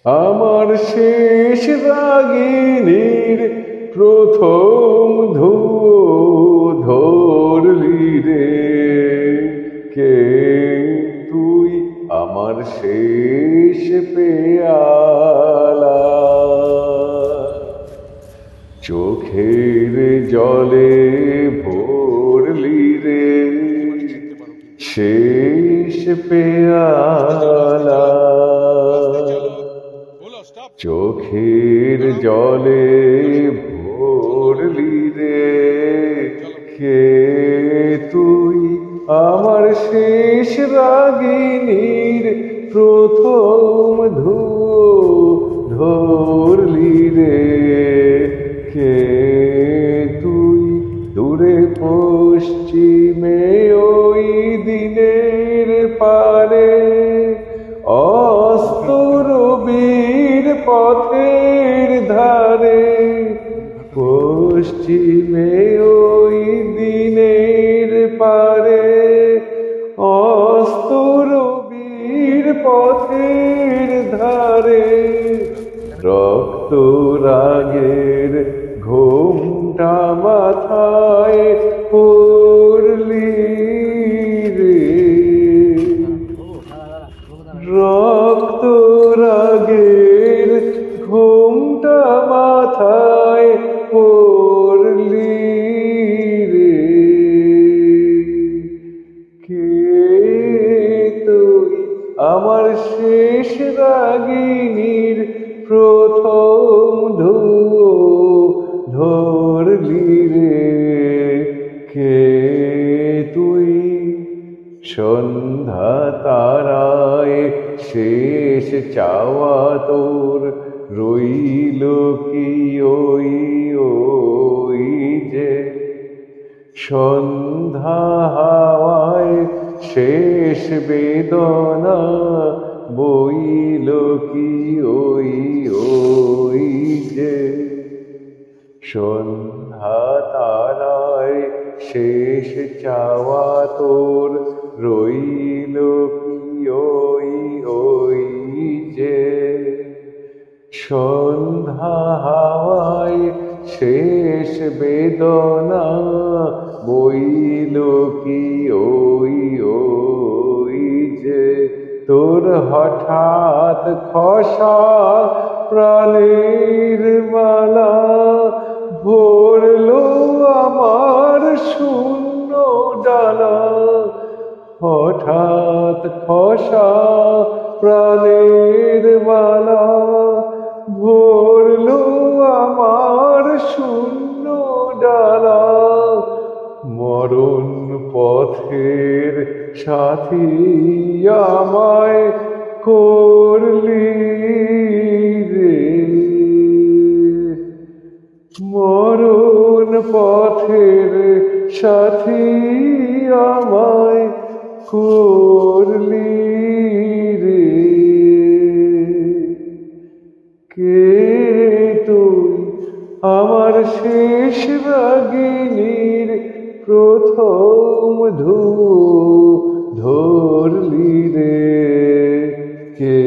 আমার শেষ রাগিনীর প্রথম ধরলি রে। কে তুই আমার শেষ পেয়ালা, চোখের জলে ভরলি রে শেষ পেয়ালা। চোখের জলে ভরলি রে কে তুই আমার শেষ রাগিনীর প্রথম ধরলি রে। কে তুই দূরে পশ্চিমে ওই দিনের পারে অস্ত রবির পথের ধারে। পশ্চিমে ওই দিনের পারে অস্ত রবির পথের ধারে রক্ত রাগের ঘোমটা মাথায় পড়লি রে। রক্ত রাগের ঘোমটা মাথায় পড়লি রে। কে তুই আমার শেষ রাগিনীর প্রথম ধরলি রে। কে তুই সন্ধ্যা তারায় শেষ চাওয়া তোর রইল কি ওই ওই যে। সন্ধ্যা হাওয়ায় শেষ বেদনা বইল কি ওই ওই যে। সন্ধ্যা তারায় শেষ চাওয়া তোর রইল কি ওই ওই যে। সন্ধ্যা হাওয়ায় শেষ বেদনা বইল কি ওই ওই যে। তোর হঠাৎ খসা প্রাণের মালা ভরলো আমার শূন্য ডালা। হঠাৎ খসা প্রাণের মালা ভরলো আমার শূন্য ডালা। মরণ পথের সাথী আমায় করলি রে। মরণ পথের সাথী আমায় করলি রে। কে তুই আমার শেষ রাগিনীর প্রথম ধরলি রে। কে